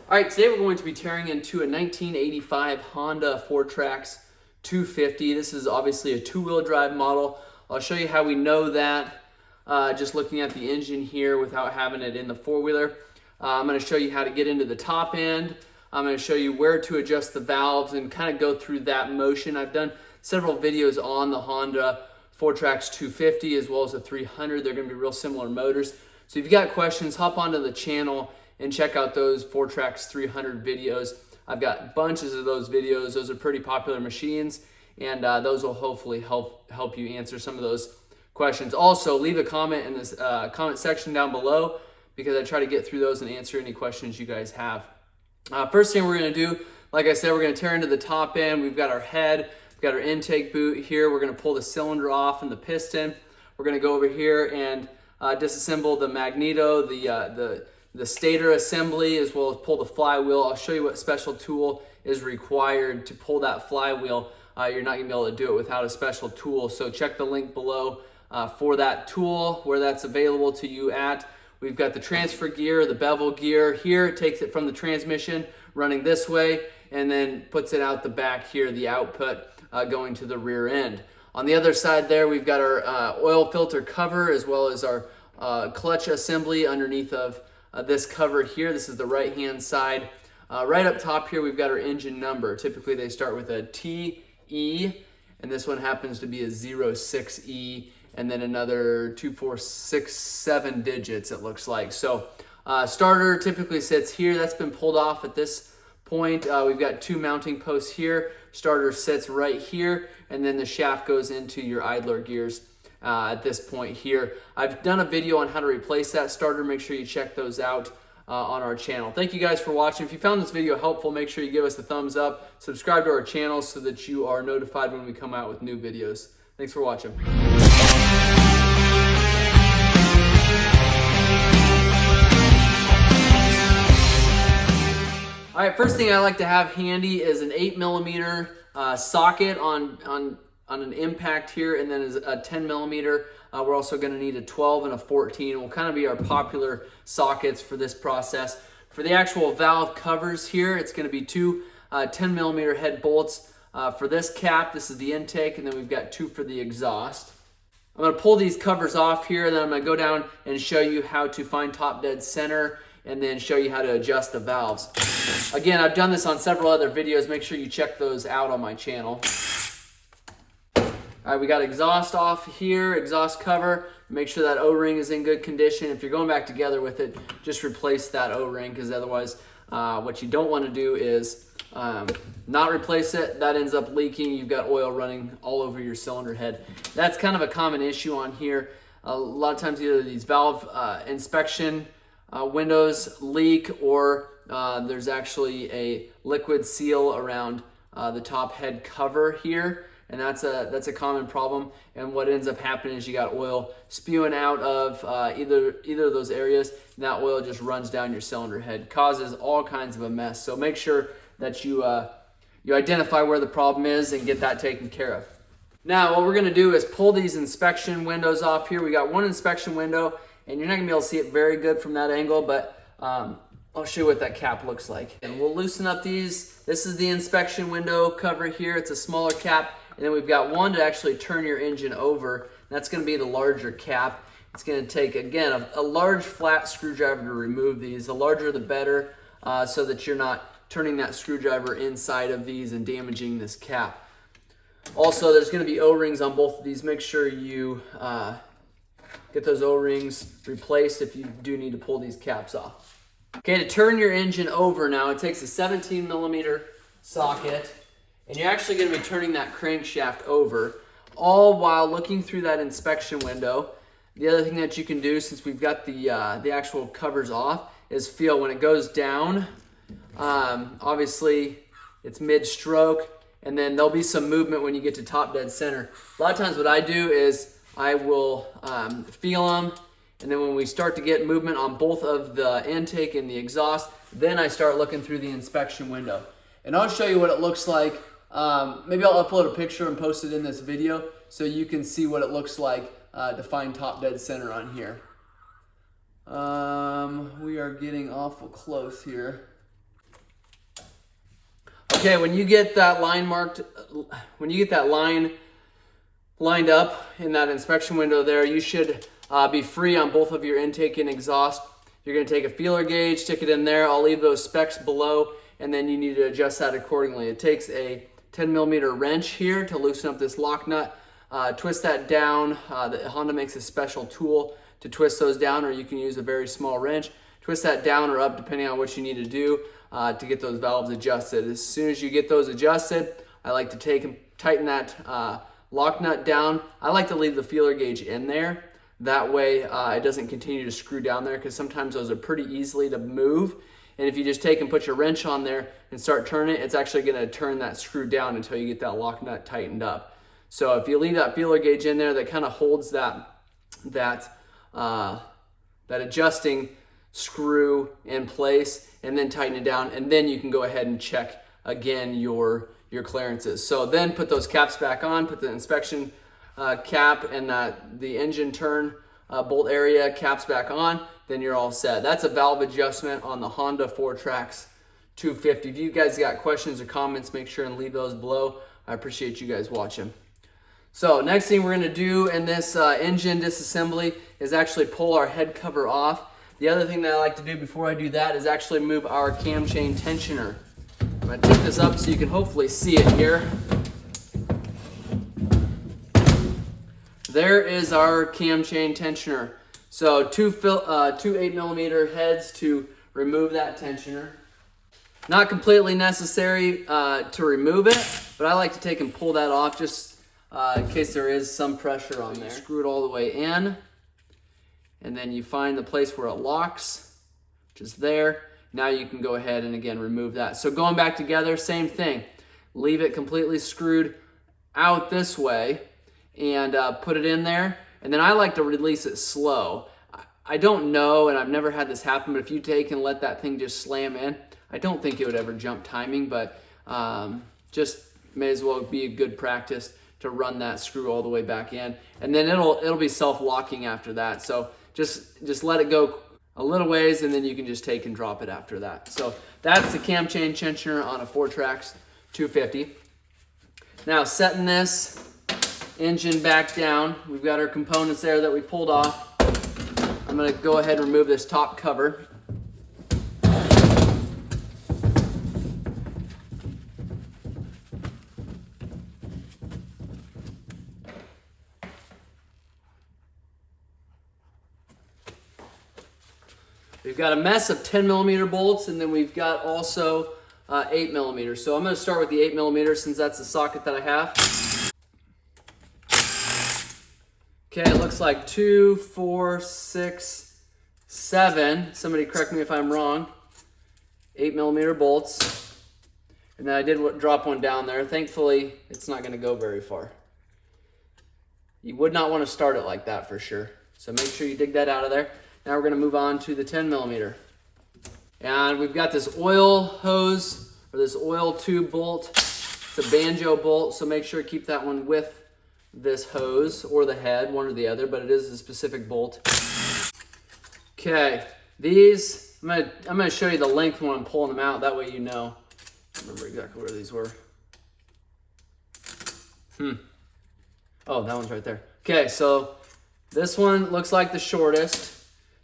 All right, today we're going to be tearing into a 1985 Honda Fourtrax 250. This is obviously a two-wheel drive model. I'll show you how we know that just looking at the engine here without having it in the four-wheeler. I'm going to show you how to get into the top end. I'm going to show you where to adjust the valves and kind of go through that motion. I've done several videos on the Honda Fourtrax 250 as well as the 300. They're going to be real similar motors. So if you've got questions, hop onto the channel and check out those Fourtrax 300 videos. I've got bunches of those videos. Those are pretty popular machines, and those will hopefully help you answer some of those questions. Also, leave a comment in this comment section down below because I try to get through those and answer any questions you guys have. First thing we're going to do, like I said, we're going to tear into the top end. We've got our head, we've got our intake boot here. We're going to pull the cylinder off and the piston. We're going to go over here and disassemble the magneto, the stator assembly, as well as pull the flywheel. I'll show you what special tool is required to pull that flywheel. You're not gonna be able to do it without a special tool. So check the link below for that tool, where that's available to you at. We've got the transfer gear, the bevel gear here. It takes it from the transmission running this way and then puts it out the back here, the output going to the rear end. On the other side there, we've got our oil filter cover as well as our clutch assembly underneath of this cover here. This is the right hand side. Right up top here we've got our engine number. Typically they start with a TE, and this one happens to be a 06E, and then another 2, 4, 6, 7 digits it looks like. So starter typically sits here. That's been pulled off at this point. We've got 2 mounting posts here. Starter sits right here, and then the shaft goes into your idler gears at this point here. I've done a video on how to replace that starter. Make sure you check those out on our channel. Thank you guys for watching. If you found this video helpful, make sure you give us a thumbs up, subscribe to our channel so that you are notified when we come out with new videos. Thanks for watching. All right, first thing I like to have handy is an 8mm socket on an impact here, and then is a 10mm. We're also going to need a 12 and a 14. Will kind of be our popular sockets for this process. For the actual valve covers here, it's going to be 2 10mm head bolts for this cap. This is the intake, and then we've got 2 for the exhaust. I'm going to pull these covers off here, and then I'm going to go down and show you how to find top dead center and then show you how to adjust the valves. Again, I've done this on several other videos. Make sure you check those out on my channel. All right, we got exhaust off here, exhaust cover. Make sure that O-ring is in good condition. If you're going back together with it, just replace that O-ring, because otherwise what you don't want to do is not replace it. That ends up leaking. You've got oil running all over your cylinder head. That's kind of a common issue on here. A lot of times either these valve inspection windows leak, or there's actually a liquid seal around the top head cover here. And that's a common problem. And what ends up happening is you got oil spewing out of either of those areas, and that oil just runs down your cylinder head, causes all kinds of a mess. So make sure that you identify where the problem is and get that taken care of. Now what we're going to do is pull these inspection windows off here. We got one inspection window, and you're not going to be able to see it very good from that angle, but I'll show you what that cap looks like. And we'll loosen up these. This is the inspection window cover here. It's a smaller cap. And then we've got one to actually turn your engine over. That's going to be the larger cap. It's going to take, again, a large flat screwdriver to remove these. The larger the better, so that you're not turning that screwdriver inside of these and damaging this cap. Also, there's going to be O-rings on both of these. Make sure you get those O-rings replaced if you do need to pull these caps off. Okay, to turn your engine over now, it takes a 17mm socket. And you're actually going to be turning that crankshaft over, all while looking through that inspection window. The other thing that you can do, since we've got the actual covers off, is feel when it goes down. Obviously, it's mid-stroke, and then there'll be some movement when you get to top dead center. A lot of times what I do is I will feel them, and then when we start to get movement on both of the intake and the exhaust, then I start looking through the inspection window. And I'll show you what it looks like. Maybe I'll upload a picture and post it in this video so you can see what it looks like to find top dead center on here. We are getting awful close here. Okay, when you get that line lined up in that inspection window there, you should be free on both of your intake and exhaust. You're going to take a feeler gauge, stick it in there. I'll leave those specs below, and then you need to adjust that accordingly. It takes a 10mm wrench here to loosen up this lock nut. Twist that down. Honda makes a special tool to twist those down, or you can use a very small wrench. Twist that down or up depending on what you need to do to get those valves adjusted. As soon as you get those adjusted, I like to take and tighten that lock nut down. I like to leave the feeler gauge in there. That way it doesn't continue to screw down there, because sometimes those are pretty easily to move. And if you just take and put your wrench on there and start turning it, it's actually going to turn that screw down until you get that lock nut tightened up. So if you leave that feeler gauge in there, that kind of holds that adjusting screw in place, and then tighten it down, and then you can go ahead and check again your clearances. So then put those caps back on, put the inspection cap and the engine turn bolt area caps back on, then you're all set. That's a valve adjustment on the Honda Fourtrax 250. If you guys got questions or comments, make sure and leave those below. I appreciate you guys watching. So next thing we're going to do in this engine disassembly is actually pull our head cover off. The other thing that I like to do before I do that is actually move our cam chain tensioner. I'm going to tip this up so you can hopefully see it here. There is our cam chain tensioner. So two 8mm heads to remove that tensioner. Not completely necessary to remove it, but I like to take and pull that off just in case there is some pressure on there. Screw it all the way in, and then you find the place where it locks, which is there. Now you can go ahead and again remove that. So going back together, same thing. Leave it completely screwed out this way and put it in there. And then I like to release it slow. I don't know, and I've never had this happen, but if you take and let that thing just slam in, I don't think it would ever jump timing, but just may as well be a good practice to run that screw all the way back in. And then it'll be self-locking after that. So just let it go a little ways, and then you can just take and drop it after that. So that's the cam chain tensioner on a Fourtrax 250. Now setting this engine back down, we've got our components there that we pulled off. I'm going to go ahead and remove this top cover. We've got a mess of 10mm bolts, and then we've got also 8mm. So I'm going to start with the 8mm since that's the socket that I have. Okay, it looks like 2, 4, 6, 7. Somebody correct me if I'm wrong. 8mm bolts. And then I did drop one down there. Thankfully, it's not going to go very far. You would not want to start it like that for sure. So make sure you dig that out of there. Now we're going to move on to the 10mm. And we've got this oil hose, or this oil tube bolt. It's a banjo bolt, so make sure to keep that one with this hose, or the head, one or the other, but it is a specific bolt. Okay, these, I'm gonna show you the length when I'm pulling them out, that way you know. I remember exactly where these were. Oh, that one's right there. Okay, so this one looks like the shortest.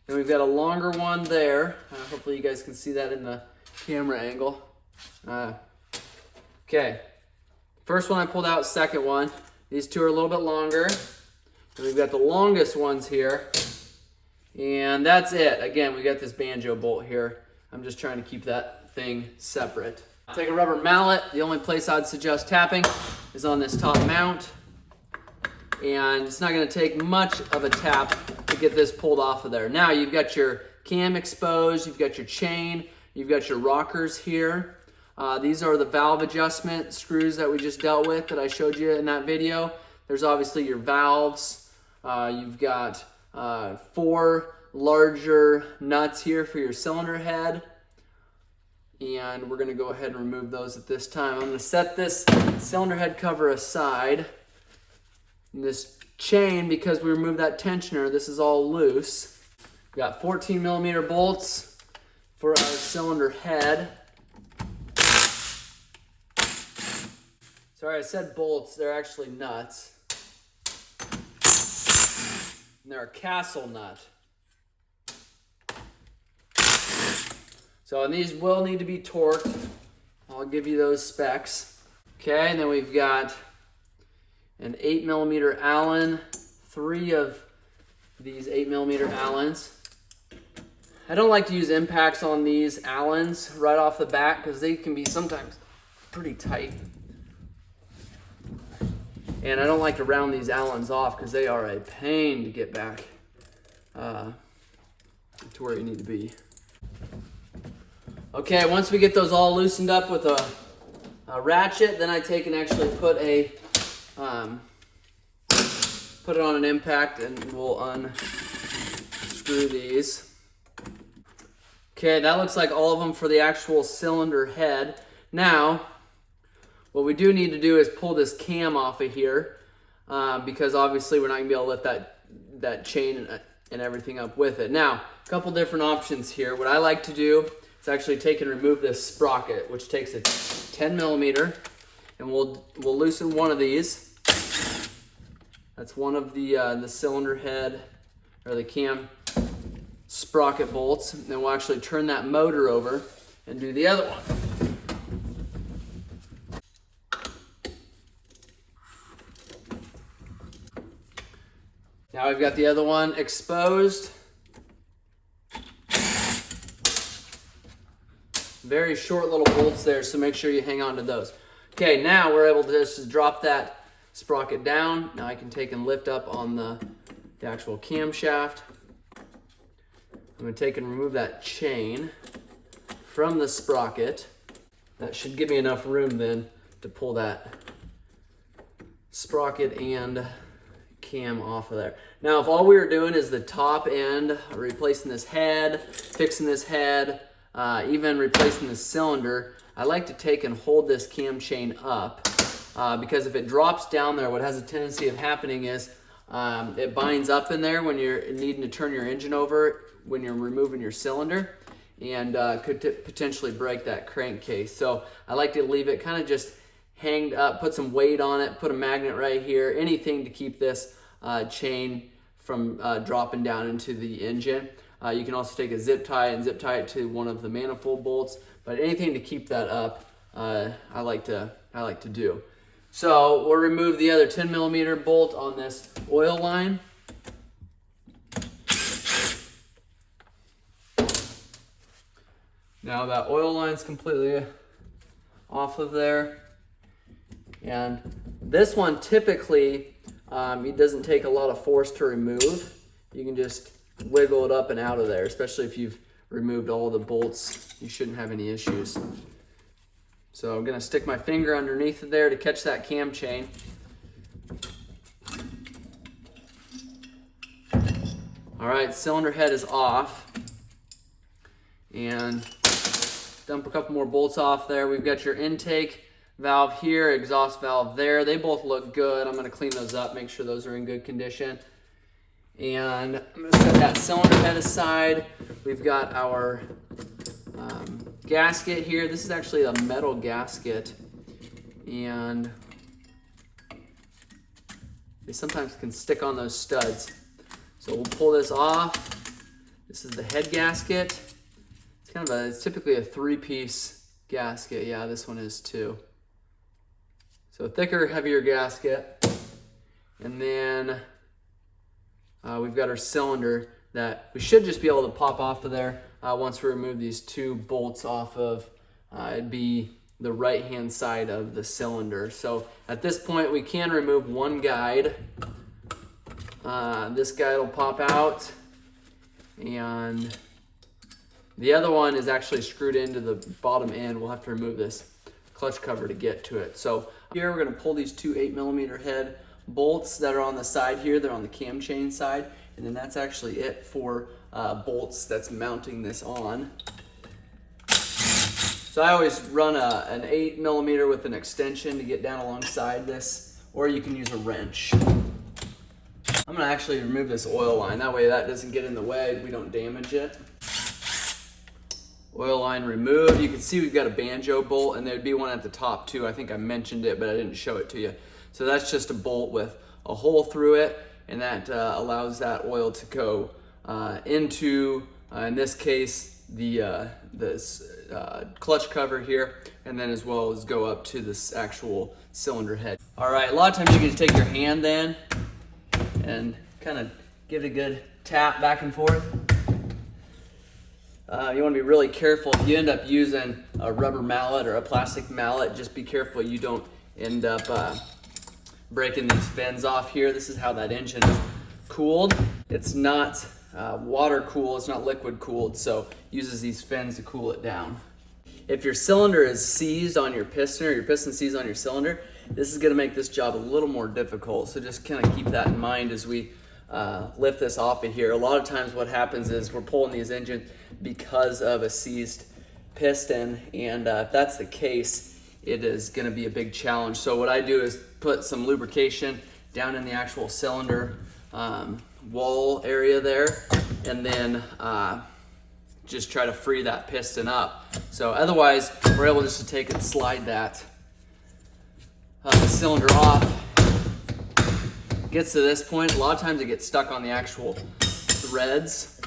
Then we've got a longer one there. Hopefully you guys can see that in the camera angle. Okay, first one I pulled out, second one. These two are a little bit longer. And we've got the longest ones here. And that's it. Again, we got this banjo bolt here. I'm just trying to keep that thing separate. Take a rubber mallet. The only place I'd suggest tapping is on this top mount. And it's not going to take much of a tap to get this pulled off of there. Now you've got your cam exposed, you've got your chain, you've got your rockers here. These are the valve adjustment screws that we just dealt with that I showed you in that video. There's obviously your valves. You've got 4 larger nuts here for your cylinder head. And we're going to go ahead and remove those at this time. I'm going to set this cylinder head cover aside. And this chain, because we removed that tensioner, this is all loose. We've got 14mm bolts for our cylinder head. Sorry, I said bolts, they're actually nuts. And they're a castle nut. So, and these will need to be torqued. I'll give you those specs. Okay, and then we've got an 8mm Allen, 3 of these 8mm Allens. I don't like to use impacts on these Allens right off the bat because they can be sometimes pretty tight. And I don't like to round these Allens off because they are a pain to get back to where you need to be. Okay, once we get those all loosened up with a ratchet, then I take and actually put it on an impact, and we'll unscrew these. Okay, that looks like all of them for the actual cylinder head. Now, what we do need to do is pull this cam off of here because obviously we're not gonna be able to lift that chain and everything up with it. Now, a couple different options here. What I like to do is actually take and remove this sprocket, which takes a 10mm, and we'll loosen one of these. That's one of the cylinder head or the cam sprocket bolts. And then we'll actually turn that motor over and do the other one. Now we've got the other one exposed. Very short little bolts there, so make sure you hang on to those. Okay, now we're able to just drop that sprocket down. Now I can take and lift up on the actual camshaft. I'm going to take and remove that chain from the sprocket. That should give me enough room then to pull that sprocket and cam off of there. Now, if all we were doing is the top end, replacing this head, fixing this head, even replacing the cylinder, I like to take and hold this cam chain up because if it drops down there, what has a tendency of happening is it binds up in there when you're needing to turn your engine over when you're removing your cylinder, and could potentially break that crankcase. So I like to leave it kind of just hanged up, put some weight on it, put a magnet right here, anything to keep this chain from dropping down into the engine. You can also take a zip tie and zip tie it to one of the manifold bolts, but anything to keep that up, I like to do. So we'll remove the other 10mm bolt on this oil line. Now that oil line's completely off of there. And this one typically, it doesn't take a lot of force to remove. You can just wiggle it up and out of there, especially if you've removed all the bolts. You shouldn't have any issues. So I'm gonna stick my finger underneath it there to catch that cam chain. All right, cylinder head is off. And dump a couple more bolts off there. We've got your intake valve here, exhaust valve there. They both look good. I'm gonna clean those up, make sure those are in good condition. And I'm gonna set that cylinder head aside. We've got our gasket here. This is actually a metal gasket, and they sometimes can stick on those studs. So we'll pull this off. This is the head gasket. It's typically a 3-piece gasket. Yeah, this one is too. So thicker, heavier gasket. And then we've got our cylinder that we should just be able to pop off of there once we remove these 2 bolts off of, it'd be the right-hand side of the cylinder. So at this point, we can remove one guide. This guide will pop out, and the other one is actually screwed into the bottom end. We'll have to remove this clutch cover to get to it. So here we're gonna pull these 2 8mm head bolts that are on the side here. They're on the cam chain side, and then that's actually it for bolts that's mounting this on. So I always run an 8mm with an extension to get down alongside this, or you can use a wrench. I'm gonna actually remove this oil line. That way that doesn't get in the way, we don't damage it. Oil line removed. You can see we've got a banjo bolt, and there'd be one at the top too. I think I mentioned it, but I didn't show it to you. So that's just a bolt with a hole through it, and that allows that oil to go into, in this case, this clutch cover here, and then as well as go up to this actual cylinder head. All right, a lot of times you can just take your hand then and kind of give it a good tap back and forth. You want to be really careful. If you end up using a rubber mallet or a plastic mallet, just be careful you don't end up breaking these fins off here. This is how that engine is cooled. It's not water cooled, it's not liquid cooled, so uses these fins to cool it down. If your cylinder is seized on your piston, or your piston seized on your cylinder, this is going to make this job a little more difficult. So just kind of keep that in mind as we lift this off of here. A lot of times what happens is we're pulling these engines because of a seized piston, and if that's the case, it is going to be a big challenge. So what I do is put some lubrication down in the actual cylinder wall area there, and then just try to free that piston up. So otherwise, we're able just to take and slide that cylinder off. Gets to this point, a lot of times it gets stuck on the actual threads.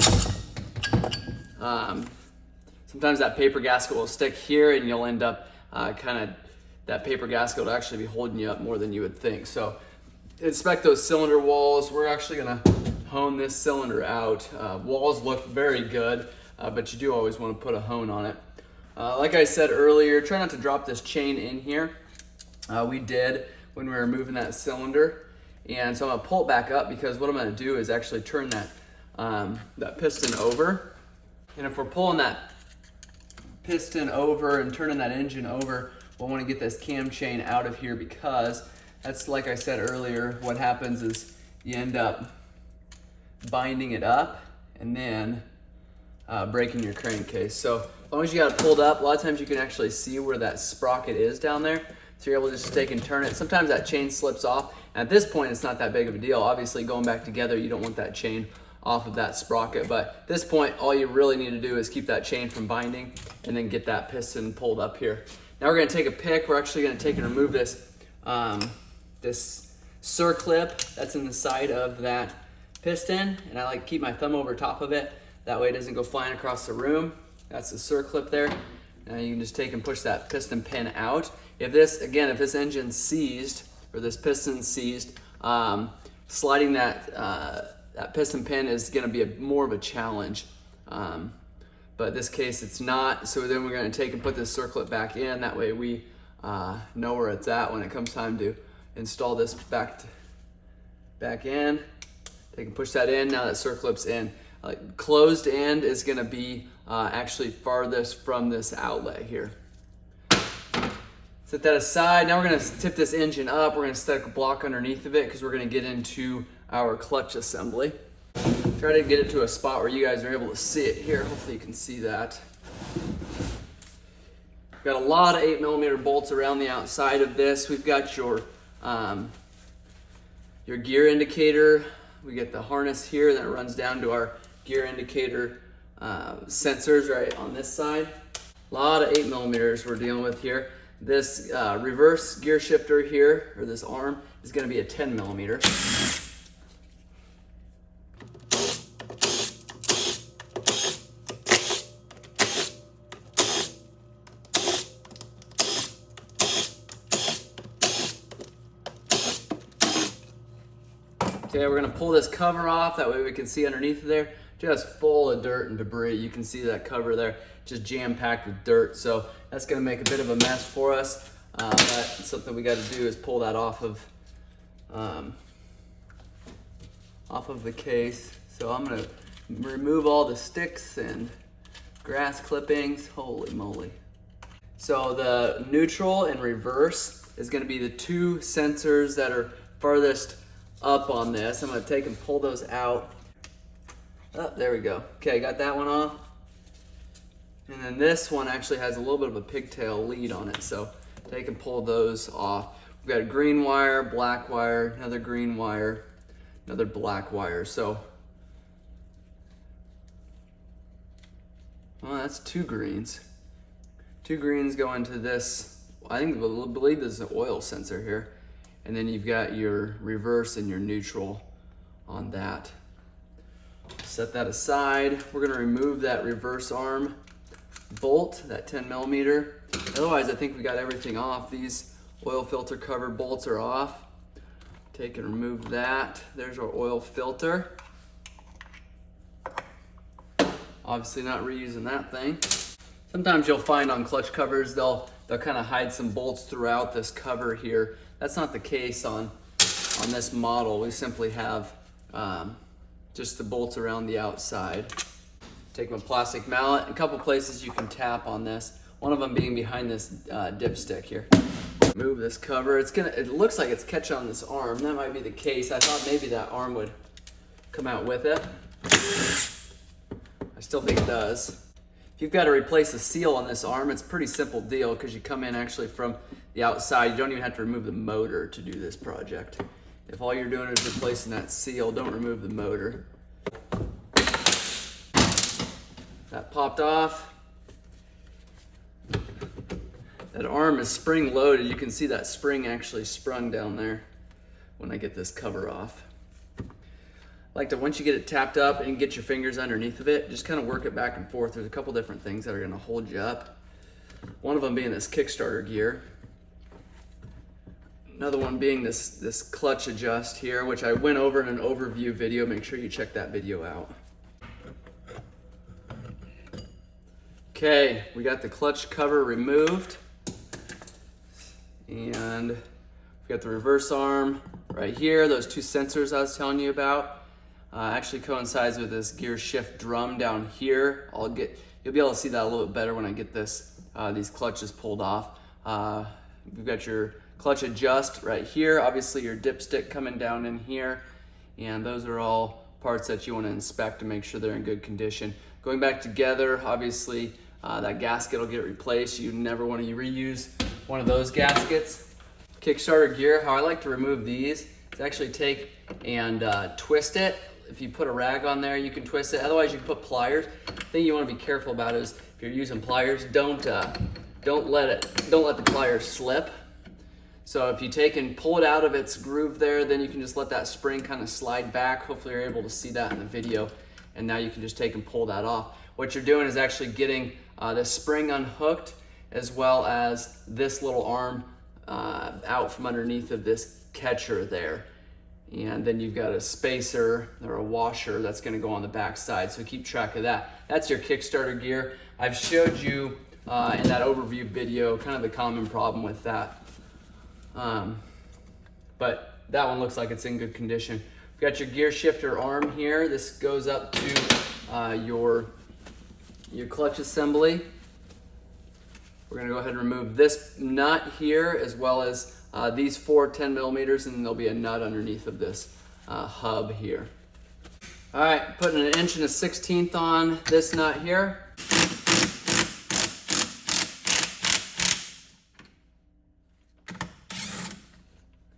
Sometimes that paper gasket will stick here, and you'll end up that paper gasket will actually be holding you up more than you would think. So inspect those cylinder walls. We're actually gonna hone this cylinder out. Walls look very good, but you do always want to put a hone on it. Like I said earlier, try not to drop this chain in here. We did when we were moving that cylinder. And so I'm gonna pull it back up, because what I'm gonna do is actually turn that piston over. And if we're pulling that piston over and turning that engine over, we'll wanna get this cam chain out of here, because that's, like I said earlier, what happens is you end up binding it up and then breaking your crankcase. So as long as you got it pulled up, a lot of times you can actually see where that sprocket is down there. So you're able to just take and turn it. Sometimes that chain slips off. And at this point, it's not that big of a deal. Obviously, going back together, you don't want that chain off of that sprocket. But at this point, all you really need to do is keep that chain from binding and then get that piston pulled up here. Now we're gonna take a pick. We're actually gonna take and remove this, this circlip that's in the side of that piston. And I like to keep my thumb over top of it. That way it doesn't go flying across the room. That's the circlip there. Now you can just take and push that piston pin out. If this engine's seized, or this piston's seized, sliding that piston pin is gonna be more of a challenge. But in this case, it's not. So then we're gonna take and put this circlip back in. That way we know where it's at when it comes time to install this back in. Take and push that in. Now that circlip's in. Closed end is gonna be actually farthest from this outlet here. Set that aside. Now we're gonna tip this engine up. We're gonna stack a block underneath of it, because we're gonna get into our clutch assembly. Try to get it to a spot where you guys are able to see it here. Hopefully you can see that. We've got a lot of 8mm bolts around the outside of this. We've got your gear indicator. We get the harness here, then it runs down to our gear indicator sensors right on this side. A lot of 8mm we're dealing with here. This reverse gear shifter here, or this arm, is going to be a 10mm. Okay, we're going to pull this cover off. That way we can see underneath there, just full of dirt and debris. You can see that cover there, just jam-packed with dirt. So that's gonna make a bit of a mess for us. But something we gotta do is pull that off of the case. So I'm gonna remove all the sticks and grass clippings. Holy moly. So the neutral and reverse is gonna be the two sensors that are farthest up on this. I'm gonna take and pull those out. Oh, there we go. Okay, got that one off. And then this one actually has a little bit of a pigtail lead on it, so take and pull those off. We've got a green wire, black wire, another green wire, another black wire. So Well, that's 2 greens. 2 greens go into this, I believe this is an oil sensor here. And then you've got your reverse and your neutral on that. Set that aside. We're gonna remove that reverse arm bolt, that 10 millimeter. Otherwise, I think we got everything off. These oil filter cover bolts are off. Take and remove that. There's our oil filter. Obviously not reusing that thing. Sometimes you'll find on clutch covers, they'll kind of hide some bolts throughout this cover here. That's not the case on this model. We simply have just the bolts around the outside. Take my plastic mallet. A couple places you can tap on this. One of them being behind this dipstick here. Move this cover. It looks like it's catching on this arm. That might be the case. I thought maybe that arm would come out with it. I still think it does. If you've got to replace the seal on this arm, it's a pretty simple deal because you come in actually from the outside. You don't even have to remove the motor to do this project. If all you're doing is replacing that seal, don't remove the motor. That popped off. That arm is spring loaded. You can see that spring actually sprung down there when I get this cover off. I like to, once you get it tapped up and get your fingers underneath of it, just kind of work it back and forth. There's a couple different things that are going to hold you up. One of them being this Kickstarter gear. Another one being this clutch adjust here, which I went over in an overview video. Make sure you check that video out. Okay, we got the clutch cover removed. And we got the reverse arm right here. Those 2 sensors I was telling you about actually coincides with this gear shift drum down here. You'll be able to see that a little bit better when I get these clutches pulled off. We've got your clutch adjust right here. Obviously your dipstick coming down in here. And those are all parts that you want to inspect to make sure they're in good condition. Going back together, obviously that gasket will get replaced. You never want to reuse one of those gaskets. Kickstarter gear, how I like to remove these is actually take and twist it. If you put a rag on there, you can twist it. Otherwise, you can put pliers. The thing you want to be careful about is if you're using pliers, don't let the pliers slip. So if you take and pull it out of its groove there, then you can just let that spring kind of slide back. Hopefully you're able to see that in the video. And now you can just take and pull that off. What you're doing is actually getting this spring unhooked, as well as this little arm out from underneath of this catcher there. And then you've got a spacer or a washer that's going to go on the back side. So keep track of that. That's your Kickstarter gear. I've showed you in that overview video kind of the common problem with that. But that one looks like it's in good condition. We've got your gear shifter arm here. This goes up to your clutch assembly. We're gonna go ahead and remove this nut here, as well as these 4 10 millimeters, and then there'll be a nut underneath of this hub here. All right, putting 1 1/16 inch on this nut here.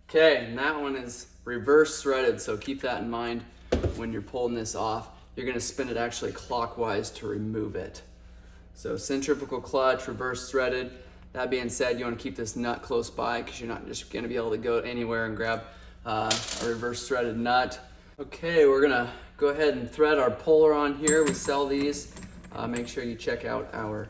Okay, and that one is reverse threaded, so keep that in mind when you're pulling this off. You're gonna spin it actually clockwise to remove it. So centrifugal clutch, reverse threaded. That being said, you wanna keep this nut close by because you're not just gonna be able to go anywhere and grab a reverse threaded nut. Okay, we're gonna go ahead and thread our puller on here. We sell these. Make sure you check out our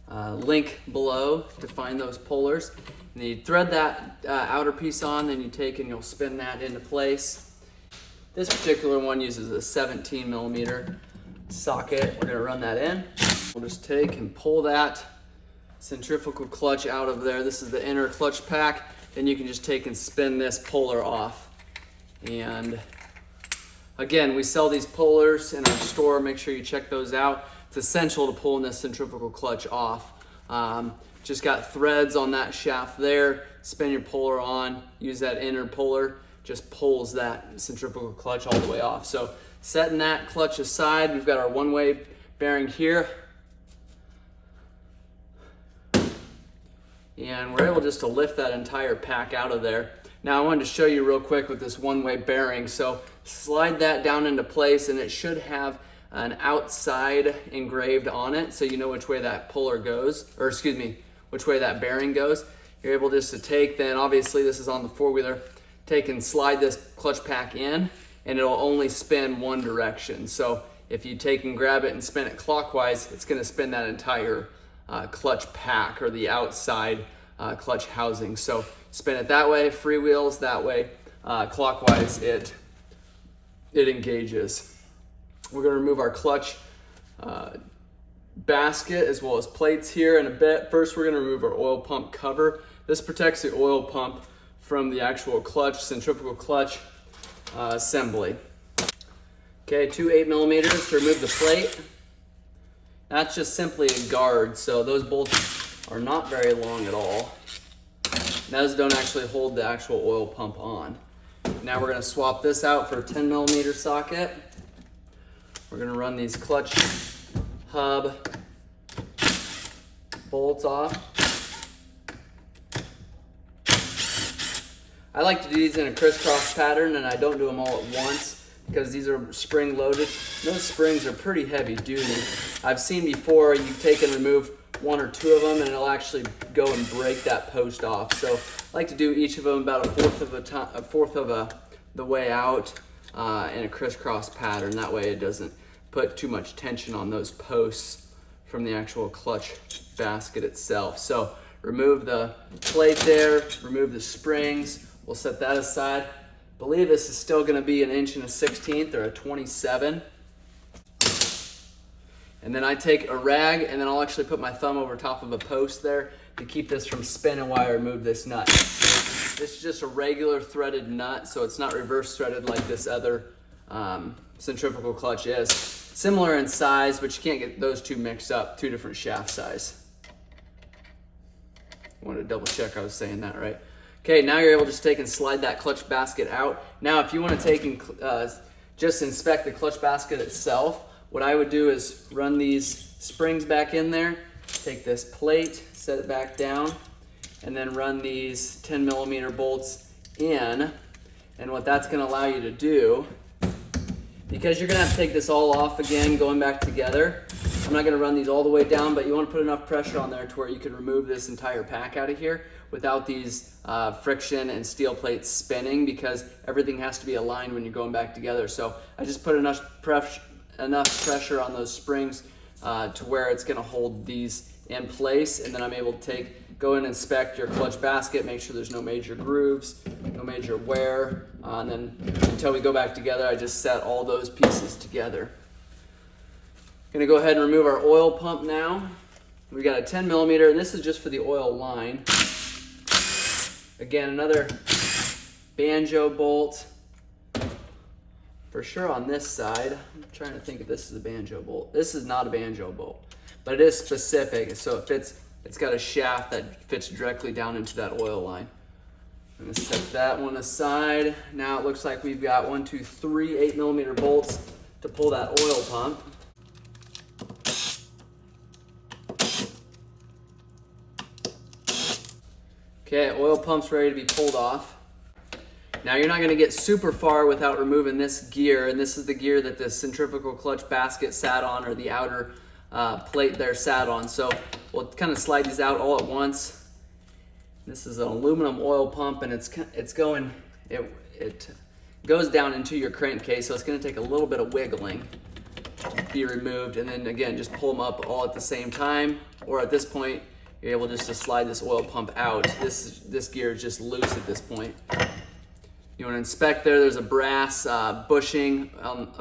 link below to find those pullers. And then you thread that outer piece on, then you take and you'll spin that into place. This particular one uses a 17 millimeter socket. We're gonna run that in. We'll just take and pull that centrifugal clutch out of there. This is the inner clutch pack. Then you can just take and spin this puller off. And again, we sell these pullers in our store. Make sure you check those out. It's essential to pulling this centrifugal clutch off. Just got threads on that shaft there. Spin your puller on, use that inner puller, just pulls that centrifugal clutch all the way off. So setting that clutch aside, we've got our one-way bearing here. And we're able just to lift that entire pack out of there. Now I wanted to show you real quick with this one-way bearing. So slide that down into place, and it should have an outside engraved on it, so you know which way that puller goes, or excuse me, which way that bearing goes. You're able just to take, then obviously this is on the four-wheeler, take and slide this clutch pack in, and it'll only spin one direction. So if you take and grab it and spin it clockwise, it's gonna spin that entire clutch pack, or the outside clutch housing. So spin it that way, freewheels that way, clockwise it engages. We're gonna remove our clutch basket as well as plates here in a bit. First, we're gonna remove our oil pump cover. This protects the oil pump from the actual clutch, centrifugal clutch assembly. Okay, 2 8mm to remove the plate. That's just simply a guard, so those bolts are not very long at all. Those don't actually hold the actual oil pump on. Now we're gonna swap this out for a 10mm socket. We're gonna run these clutch hub bolts off. I like to do these in a crisscross pattern, and I don't do them all at once because these are spring loaded. Those springs are pretty heavy duty. I've seen before you take and remove 1 or 2 of them and it'll actually go and break that post off. So I like to do each of them about a fourth of the way out in a crisscross pattern. That way it doesn't put too much tension on those posts from the actual clutch basket itself. So remove the plate there, remove the springs. We'll set that aside. I believe this is still gonna be 1 1/16 or a 27. And then I take a rag and then I'll actually put my thumb over top of a post there to keep this from spinning while I remove this nut. This is just a regular threaded nut, so it's not reverse threaded like this other centrifugal clutch is. Similar in size, but you can't get those two mixed up, 2 different shaft size. I wanted to double check I was saying that right. Okay, now you're able to just take and slide that clutch basket out. Now, if you want to take and just inspect the clutch basket itself, what I would do is run these springs back in there, take this plate, set it back down, and then run these 10mm bolts in. And what that's going to allow you to do, because you're going to have to take this all off again, going back together. I'm not going to run these all the way down, but you want to put enough pressure on there to where you can remove this entire pack out of here without these friction and steel plates spinning, because everything has to be aligned when you're going back together. So I just put enough pressure on those springs to where it's going to hold these in place, and then I'm able to go and inspect your clutch basket, make sure there's no major grooves, no major wear, and then until we go back together, I just set all those pieces together. Gonna go ahead and remove our oil pump now. We got a 10mm, and this is just for the oil line. Again, another banjo bolt. For sure on this side, I'm trying to think if this is a banjo bolt. This is not a banjo bolt, but it is specific, so it's got a shaft that fits directly down into that oil line. I'm gonna set that one aside. Now it looks like we've got 1, 2, 3 8mm bolts to pull that oil pump. Okay, oil pump's ready to be pulled off. Now you're not gonna get super far without removing this gear, and this is the gear that the centrifugal clutch basket sat on, or the outer plate there sat on. So we'll kind of slide these out all at once. This is an aluminum oil pump, and it goes down into your crankcase, so it's gonna take a little bit of wiggling to be removed, and then again, just pull them up all at the same time, or at this point, you're able just to slide this oil pump out. This gear is just loose at this point. You want to inspect there. There's a brass bushing on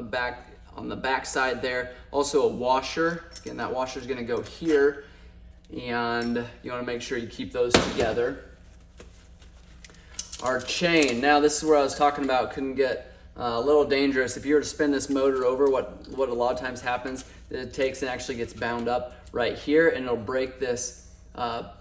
the back side there. Also a washer. Again, that washer is going to go here, and you want to make sure you keep those together. Our chain. Now this is where I was talking about couldn't get a little dangerous. If you were to spin this motor over, what a lot of times happens, it takes and actually gets bound up right here, and it'll break this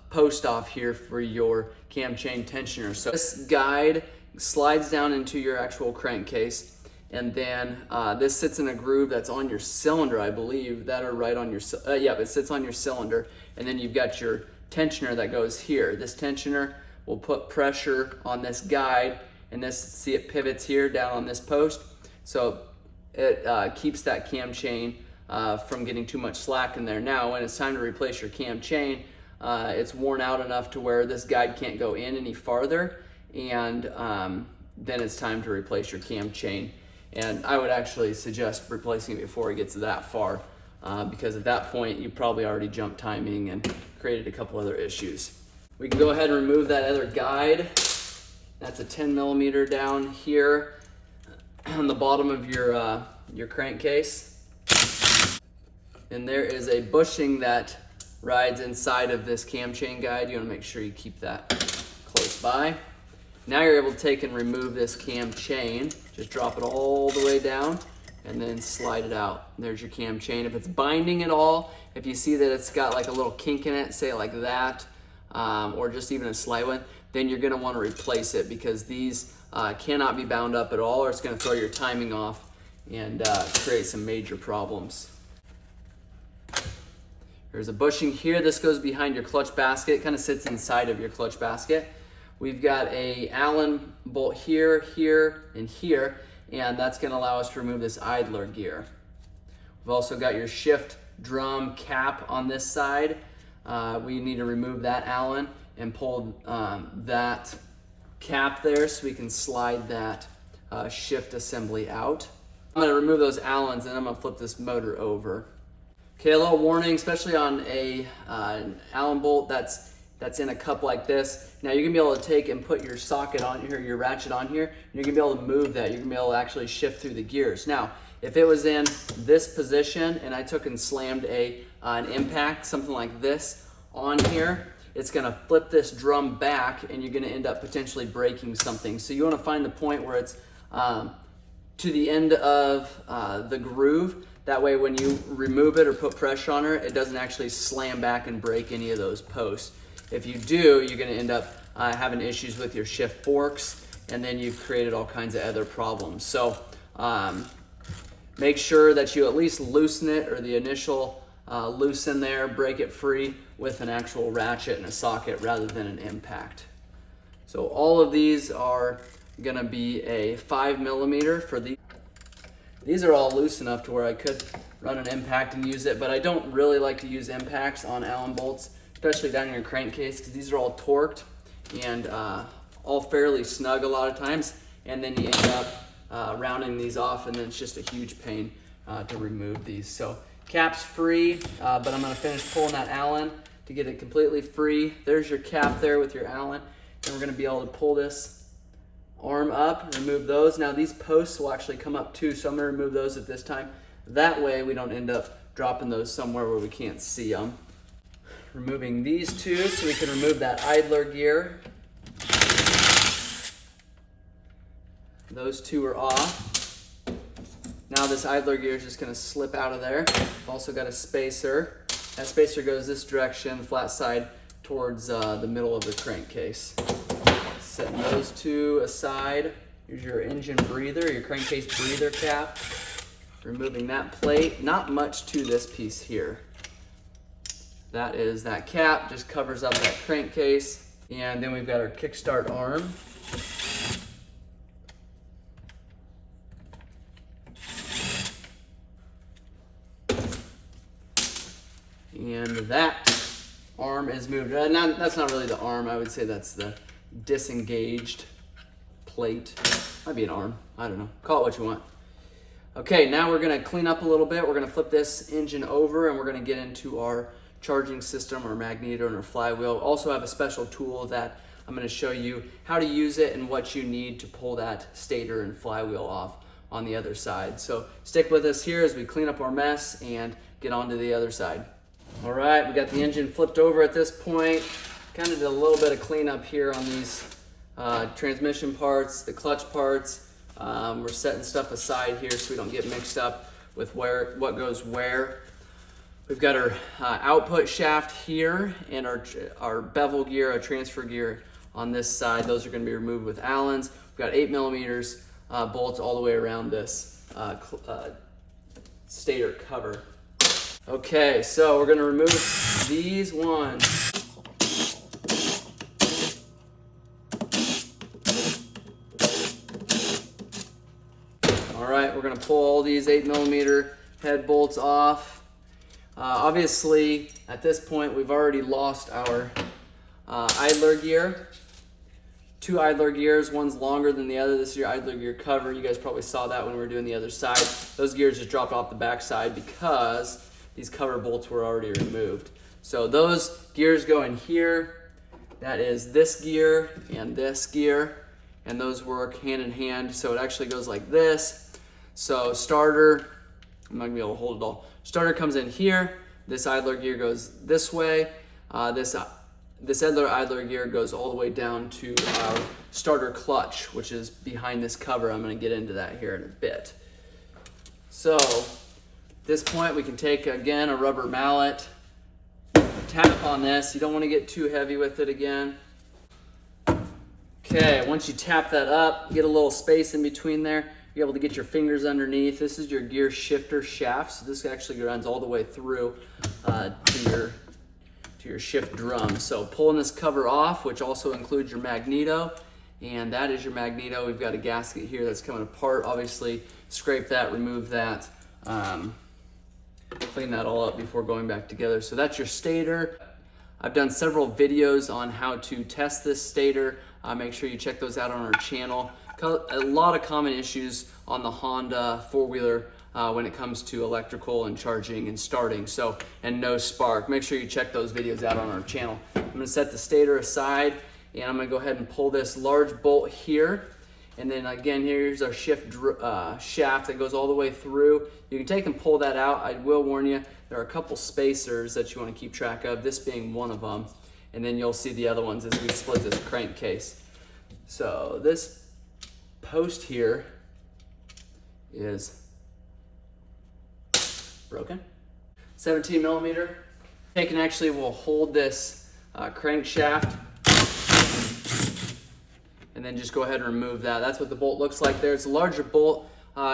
post off here for your cam chain tensioner. So this guide slides down into your actual crankcase, and then this sits in a groove that's on your cylinder, I believe, that are right on your, yeah, it sits on your cylinder, and then you've got your tensioner that goes here. This tensioner will put pressure on this guide, and see it pivots here down on this post. So it keeps that cam chain from getting too much slack in there. Now, when it's time to replace your cam chain, it's worn out enough to where this guide can't go in any farther, and then it's time to replace your cam chain. And I would actually suggest replacing it before it gets that far, because at that point you probably already jumped timing and created a couple other issues. We can go ahead and remove that other guide. That's a 10 millimeter down here on the bottom of your crankcase. And there is a bushing that rides inside of this cam chain guide. You want to make sure you keep that close by. Now you're able to take and remove this cam chain. Just drop it all the way down and then slide it out. There's your cam chain. If it's binding at all, if you see that it's got like a little kink in it, say like that, or just even a slight one, then you're gonna wanna replace it, because these cannot be bound up at all, or it's gonna throw your timing off and create some major problems. There's a bushing here. This goes behind your clutch basket. It kind of sits inside of your clutch basket. We've got a Allen bolt here, here, and here, and that's gonna allow us to remove this idler gear. We've also got your shift drum cap on this side. We need to remove that Allen and pull that cap there so we can slide that shift assembly out. I'm gonna remove those Allens and I'm gonna flip this motor over. Okay, a little warning, especially on an Allen bolt that's in a cup like this. Now you're gonna be able to take and put your socket on here, your ratchet on here, and you're gonna be able to move that. You're gonna be able to actually shift through the gears. Now, if it was in this position and I took and slammed an impact, something like this on here, it's gonna flip this drum back and you're gonna end up potentially breaking something. So you wanna find the point where it's to the end of the groove. That way when you remove it or put pressure on her, it doesn't actually slam back and break any of those posts. If you do, you're gonna end up having issues with your shift forks, and then you've created all kinds of other problems. So make sure that you at least loosen it, or the initial loosen there, break it free with an actual ratchet and a socket rather than an impact. So all of these are gonna be a 5 millimeter for these. These are all loose enough to where I could run an impact and use it, but I don't really like to use impacts on Allen bolts, especially down in your crankcase, because these are all torqued and all fairly snug a lot of times, and then you end up rounding these off, and then it's just a huge pain to remove these. So cap's free, but I'm gonna finish pulling that Allen to get it completely free. There's your cap there with your Allen, and we're gonna be able to pull this arm up, remove those. Now these posts will actually come up too, so I'm gonna remove those at this time. That way we don't end up dropping those somewhere where we can't see them. Removing these two so we can remove that idler gear. Those two are off. Now this idler gear is just gonna slip out of there. I've also got a spacer. That spacer goes this direction, flat side towards the middle of the crankcase. Setting those two aside. Here's your engine breather, your crankcase breather cap. Removing that plate. Not much to this piece here. That is that cap, just covers up that crankcase. And then we've got our kickstart arm. And that arm is moved. That's not really the arm, I would say that's the disengaged plate. Might be an arm, I don't know. Call it what you want. Okay, now we're gonna clean up a little bit. We're gonna flip this engine over and we're gonna get into our charging system, our magneto, and our flywheel. Also have a special tool that I'm gonna show you how to use it and what you need to pull that stator and flywheel off on the other side. So stick with us here as we clean up our mess and get on to the other side. All right, we got the engine flipped over at this point. Kind of did a little bit of cleanup here on these transmission parts, the clutch parts. We're setting stuff aside here so we don't get mixed up with what goes where. We've got our output shaft here and our bevel gear, our transfer gear on this side. Those are going to be removed with Allens. We've got 8 millimeters bolts all the way around this stator cover. Okay, so we're going to remove these ones. All All right, we're gonna pull all these 8mm head bolts off. Obviously, at this point, we've already lost our idler gear. 2 idler gears, one's longer than the other. This is your idler gear cover. You guys probably saw that when we were doing the other side. Those gears just dropped off the back side because these cover bolts were already removed. So those gears go in here. That is this gear, and those work hand in hand. So it actually goes like this. So starter, I'm not gonna be able to hold it all. Starter comes in here. This idler gear goes this way. This idler gear goes all the way down to our starter clutch, which is behind this cover. I'm gonna get into that here in a bit. So at this point, we can take, again, a rubber mallet, tap on this. You don't wanna get too heavy with it again. Okay, once you tap that up, you get a little space in between there. You're able to get your fingers underneath. This is your gear shifter shaft. So this actually runs all the way through to your shift drum. So pulling this cover off, which also includes your magneto, and that is your magneto. We've got a gasket here that's coming apart. Obviously, scrape that, remove that, clean that all up before going back together. So that's your stator. I've done several videos on how to test this stator. Make sure you check those out on our channel. A lot of common issues on the Honda four-wheeler when it comes to electrical and charging and starting, and no spark. Make sure you check those videos out on our channel. I'm gonna set the stator aside, and I'm gonna go ahead and pull this large bolt here. And then again, here's our shift shaft that goes all the way through. You can take and pull that out. I will warn you, there are a couple spacers that you wanna keep track of, this being one of them. And then you'll see the other ones as we split this crankcase. So this post here is broken. 17mm. Take and actually will hold this crankshaft and then just go ahead and remove that. That's what the bolt looks like there. It's a larger bolt.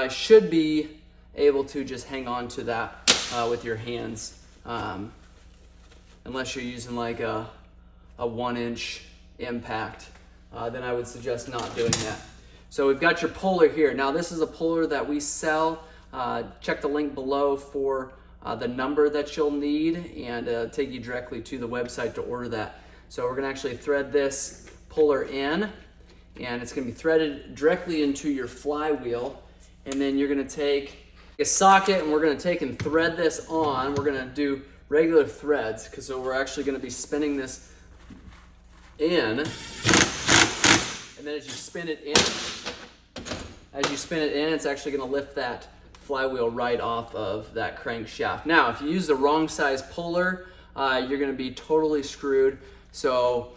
Should be able to just hang on to that with your hands, unless you're using like a 1-inch impact, then I would suggest not doing that. So we've got your puller here. Now this is a puller that we sell. Check the link below for the number that you'll need, and take you directly to the website to order that. So we're gonna actually thread this puller in, and it's gonna be threaded directly into your flywheel. And then you're gonna take a socket, and we're gonna take and thread this on. We're gonna do regular threads, because so we're actually gonna be spinning this in. And then as you spin it in, it's actually gonna lift that flywheel right off of that crankshaft. Now, if you use the wrong size puller, you're gonna be totally screwed. So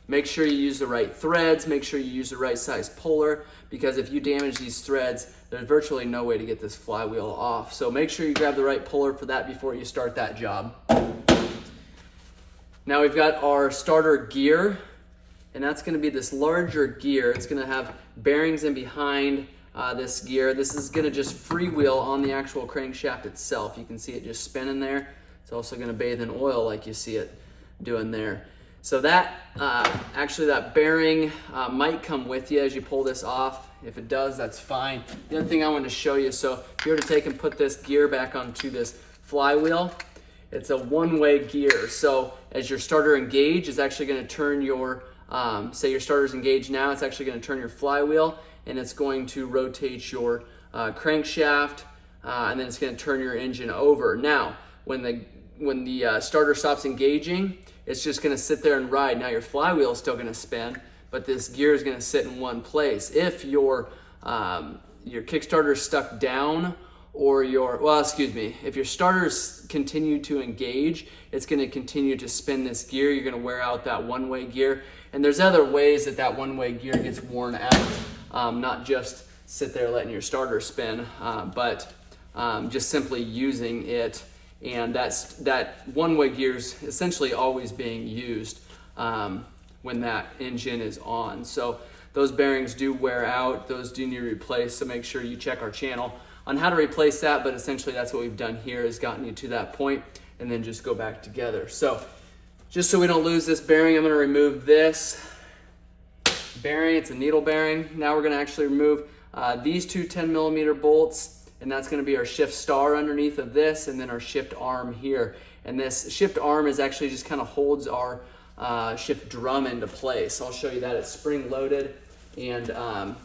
make sure you use the right threads, make sure you use the right size puller, because if you damage these threads, there's virtually no way to get this flywheel off. So make sure you grab the right puller for that before you start that job. Now we've got our starter gear, and that's gonna be this larger gear. It's gonna have bearings in behind this gear. This is gonna just freewheel on the actual crankshaft itself. You can see it just spinning there. It's also gonna bathe in oil like you see it doing there. So that, actually that bearing might come with you as you pull this off. If it does, that's fine. The other thing I wanted to show you, so if you were to take and put this gear back onto this flywheel, it's a one-way gear. So as your starter engage, it's actually gonna turn your, say your starter's engaged now, it's actually gonna turn your flywheel, and it's going to rotate your crankshaft, and then it's gonna turn your engine over. Now, when the starter stops engaging, it's just gonna sit there and ride. Now your flywheel is still gonna spin, but this gear is gonna sit in one place. If your Kickstarter is stuck down, or if your starters continue to engage, it's gonna continue to spin this gear. You're gonna wear out that one-way gear. And there's other ways that one-way gear gets worn out, not just sit there letting your starter spin, but just simply using it. And that one-way gear is essentially always being used when that engine is on. So those bearings do wear out, those do need replaced, so make sure you check our channel on how to replace that, but essentially that's what we've done here, is gotten you to that point and then just go back together. So just so we don't lose this bearing, I'm gonna remove this bearing. It's a needle bearing. Now we're gonna actually remove These two 10mm bolts, and that's going to be our shift star underneath of this, and then our shift arm here. And this shift arm is actually just kind of holds our shift drum into place. I'll show you that. It's spring loaded, and you want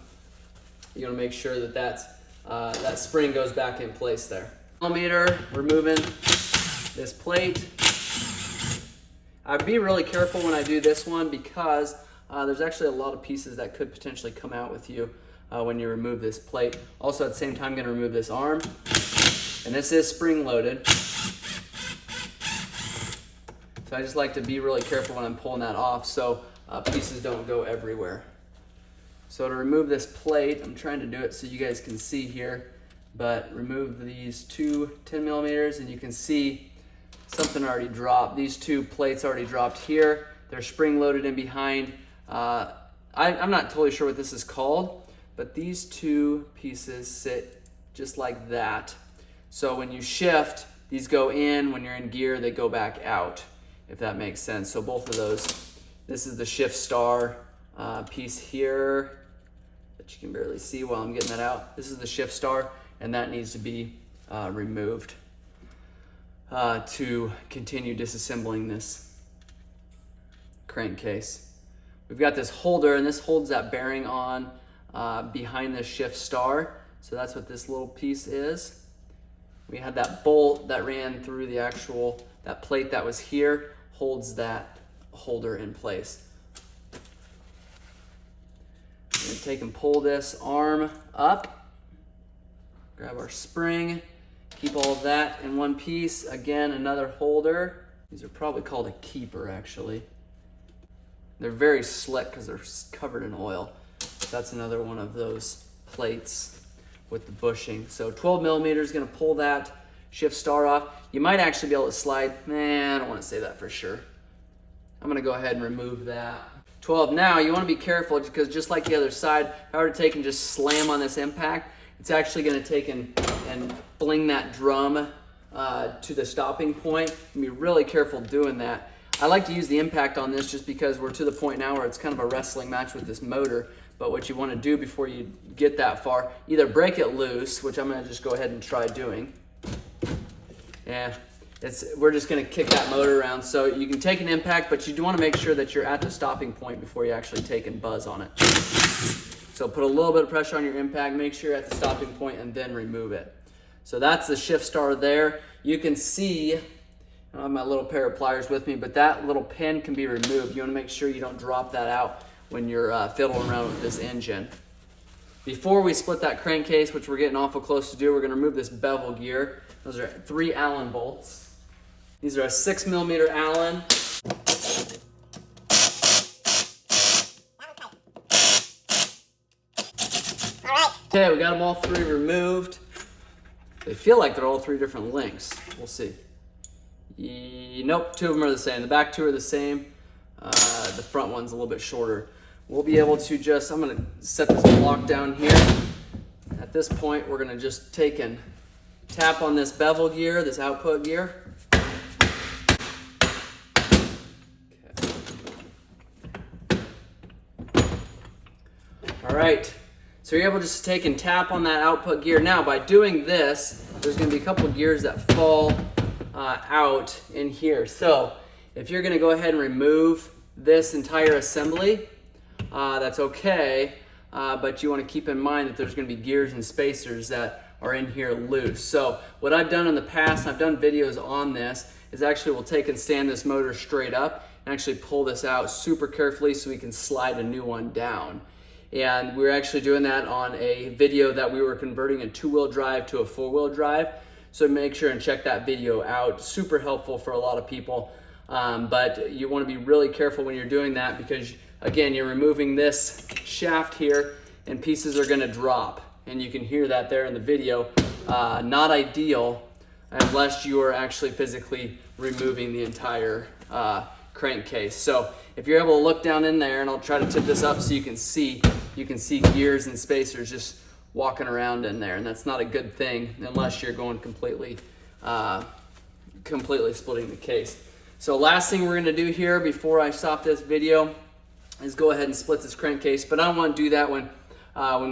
to make sure that that spring goes back in place there. Millimeter, removing this plate. I'd be really careful when I do this one because there's actually a lot of pieces that could potentially come out with you when you remove this plate. Also, at the same time, I'm going to remove this arm, and this is spring loaded. So I just like to be really careful when I'm pulling that off so pieces don't go everywhere. So to remove this plate, I'm trying to do it so you guys can see here, but remove these two 10mm, and you can see something already dropped. These two plates already dropped here. They're spring loaded in behind. I'm not totally sure what this is called, but these two pieces sit just like that. So when you shift, these go in. When you're in gear, they go back out, if that makes sense. So both of those, this is the shift star piece here that you can barely see while I'm getting that out. This is the shift star, and that needs to be removed to continue disassembling this crankcase. We've got this holder, and this holds that bearing on behind the shift star. So that's what this little piece is. We had that bolt that ran through the actual, that plate that was here holds that holder in place. We're gonna take and pull this arm up, grab our spring, keep all of that in one piece. Again, another holder. These are probably called a keeper, actually. They're very slick because they're covered in oil. That's another one of those plates with the bushing. So 12mm is gonna pull that shift star off. You might actually be able to slide, I don't wanna say that for sure. I'm gonna go ahead and remove that. 12, now you wanna be careful because just like the other side, if I were to take and just slam on this impact, it's actually gonna take and fling that drum to the stopping point. Be really careful doing that. I like to use the impact on this just because we're to the point now where it's kind of a wrestling match with this motor. But what you want to do before you get that far, either break it loose, which I'm going to just go ahead and try doing. Yeah, we're just going to kick that motor around. So you can take an impact, but you do want to make sure that you're at the stopping point before you actually take and buzz on it. So put a little bit of pressure on your impact, make sure you're at the stopping point, and then remove it. So that's the shift star there. You can see, I don't have my little pair of pliers with me, but that little pin can be removed. You want to make sure you don't drop that out when you're fiddling around with this engine. Before we split that crankcase, which we're getting awful close to do, we're going to remove this bevel gear. Those are 3 Allen bolts. These are a 6mm Allen. Okay, we got them all 3 removed. They feel like they're all 3 different lengths. We'll see. Nope, 2 of them are the same. The back 2 are the same. The front one's a little bit shorter. We'll be able to just, I'm gonna set this block down here. At this point, we're gonna just take and tap on this bevel gear, this output gear. Okay. All right, so you're able to just take and tap on that output gear. Now, by doing this, there's gonna be a couple of gears that fall out in here. So if you're gonna go ahead and remove this entire assembly, that's okay, but you wanna keep in mind that there's gonna be gears and spacers that are in here loose. So what I've done in the past, I've done videos on this, is actually we'll take and stand this motor straight up and actually pull this out super carefully so we can slide a new one down. And we're actually doing that on a video that we were converting a 2-wheel drive to a 4-wheel drive. So make sure and check that video out. Super helpful for a lot of people. But you want to be really careful when you're doing that because, again, you're removing this shaft here and pieces are going to drop. And you can hear that there in the video. Not ideal unless you are actually physically removing the entire crankcase. So if you're able to look down in there, and I'll try to tip this up so you can see gears and spacers just walking around in there, and that's not a good thing unless you're going completely splitting the case. So last thing we're gonna do here before I stop this video is go ahead and split this crankcase, but I don't wanna do that when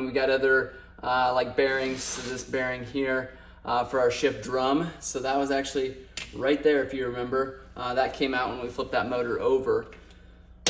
we got other like bearings, so this bearing here for our shift drum. So that was actually right there, if you remember. That came out when we flipped that motor over.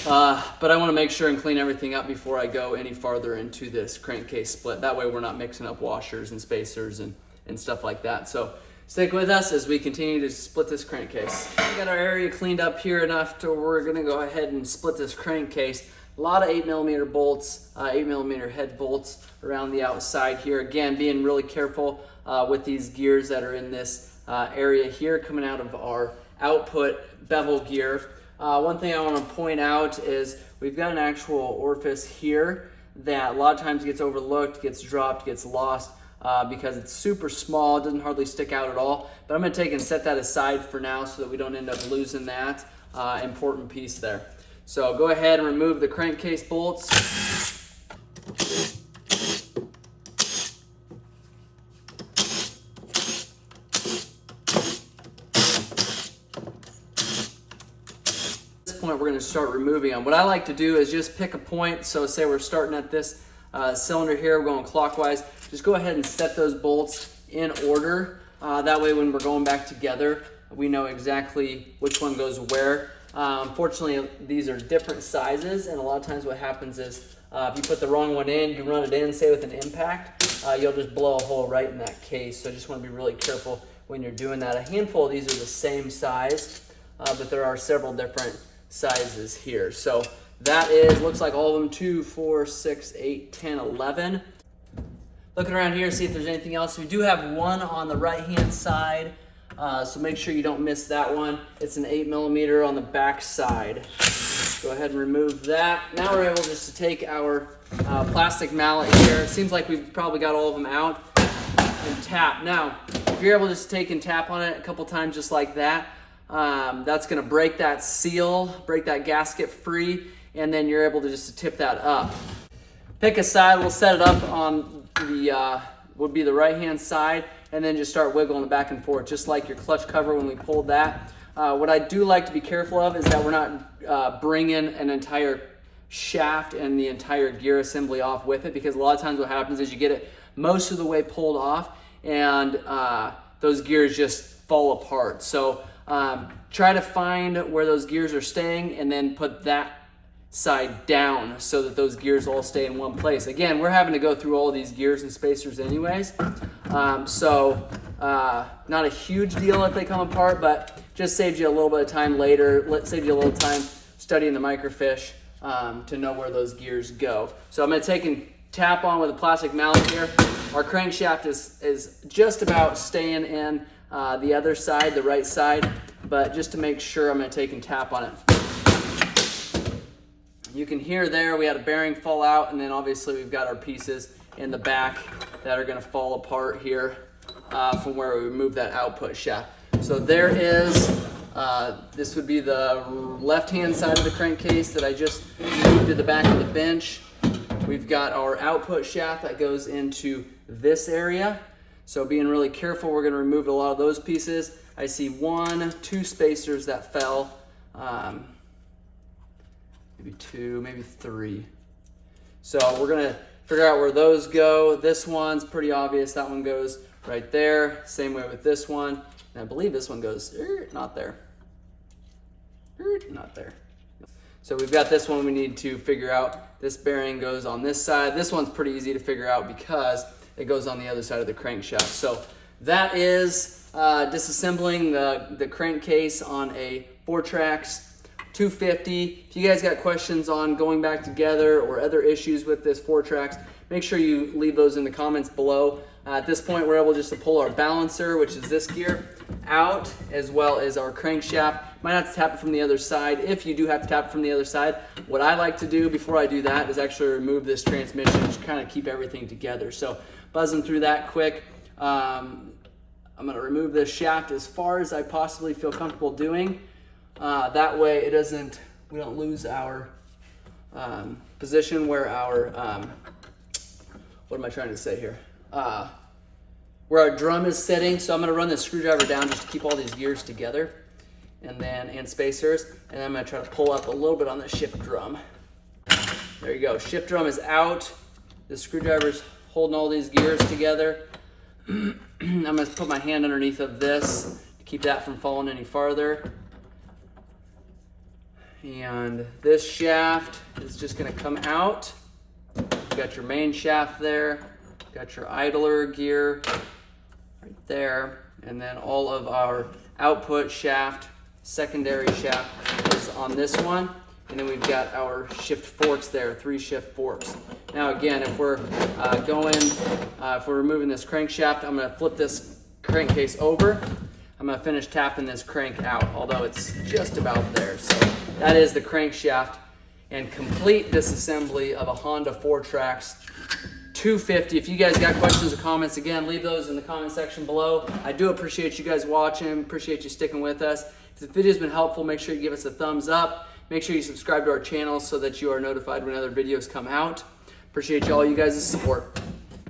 But I want to make sure and clean everything up before I go any farther into this crankcase split. That way we're not mixing up washers and spacers and stuff like that. So stick with us as we continue to split this crankcase. We got our area cleaned up here enough to where we're going to go ahead and split this crankcase. A lot of 8mm bolts, 8mm head bolts around the outside here. Again, being really careful with these gears that are in this area here coming out of our output bevel gear. One thing I want to point out is we've got an actual orifice here that a lot of times gets overlooked, gets dropped, gets lost because it's super small. It doesn't hardly stick out at all. But I'm going to take and set that aside for now so that we don't end up losing that important piece there. So go ahead and remove the crankcase bolts. Point we're going to start removing them. What I like to do is just pick a point. So say we're starting at this cylinder here, we're going clockwise. Just go ahead and set those bolts in order. That way when we're going back together, we know exactly which one goes where. Unfortunately, these are different sizes, and a lot of times what happens is if you put the wrong one in, you run it in, say with an impact, you'll just blow a hole right in that case. So I just want to be really careful when you're doing that. A handful of these are the same size, but there are several different sizes here. So that is, looks like all of them, 2, 4, 6, 8, 10, 11. Looking around here, see if there's anything else. We do have one on the right-hand side, so make sure you don't miss that one. It's an 8mm on the back side. Go ahead and remove that. Now we're able just to take our plastic mallet here. It seems like we've probably got all of them out, and tap. Now, if you're able to just take and tap on it a couple times just like that, that's going to break that seal, break that gasket free, and then you're able to just tip that up. Pick a side, we'll set it up on the, would be the right-hand side, and then just start wiggling it back and forth, just like your clutch cover when we pulled that. What I do like to be careful of is that we're not bringing an entire shaft and the entire gear assembly off with it, because a lot of times what happens is you get it most of the way pulled off, and those gears just fall apart. So try to find where those gears are staying and then put that side down so that those gears all stay in one place. Again, we're having to go through all of these gears and spacers anyways. So not a huge deal if they come apart, but just saves you a little bit of time later. Saves you a little time studying the microfiche to know where those gears go. So I'm going to take and tap on with a plastic mallet here. Our crankshaft is just about staying in the other side, the right side, but just to make sure, I'm going to take and tap on it. You can hear there we had a bearing fall out, and then obviously we've got our pieces in the back that are going to fall apart here from where we removed that output shaft. So there is, this would be the left-hand side of the crankcase that I just moved to the back of the bench. We've got our output shaft that goes into this area. So being really careful, we're going to remove a lot of those pieces. I see 1, 2 spacers that fell, maybe 2, maybe 3. So we're going to figure out where those go. This one's pretty obvious. That one goes right there. Same way with this one. And I believe this one goes, not there. Not there. So we've got this one we need to figure out. This bearing goes on this side. This one's pretty easy to figure out because it goes on the other side of the crankshaft. So that is disassembling the crankcase on a Fourtrax 250. If you guys got questions on going back together or other issues with this Fourtrax, make sure you leave those in the comments below. At this point, we're able just to pull our balancer, which is this gear, out, as well as our crankshaft. Might have to tap it from the other side. If you do have to tap it from the other side, what I like to do before I do that is actually remove this transmission, just kind of keep everything together. So buzzing through that quick. I'm going to remove this shaft as far as I possibly feel comfortable doing. That way it doesn't, we don't lose our position where our, what am I trying to say here? Where our drum is sitting. So I'm going to run this screwdriver down just to keep all these gears together, and spacers, and then I'm going to try to pull up a little bit on the shift drum. There you go. Shift drum is out. The screwdriver's holding all these gears together. I'm gonna put my hand underneath of this to keep that from falling any farther. And this shaft is just gonna come out. You got your main shaft there, got your idler gear right there, and then all of our output shaft, secondary shaft is on this one. And then we've got our shift forks there, 3 shift forks. Now again, if we're if we're removing this crankshaft, I'm gonna flip this crankcase over. I'm gonna finish tapping this crank out, although it's just about there. So that is the crankshaft and complete disassembly of a Honda Fourtrax 250. If you guys got questions or comments, again, leave those in the comment section below. I do appreciate you guys watching, appreciate you sticking with us. If the video's been helpful, make sure you give us a thumbs up. Make sure you subscribe to our channel so that you are notified when other videos come out. Appreciate all you guys' support.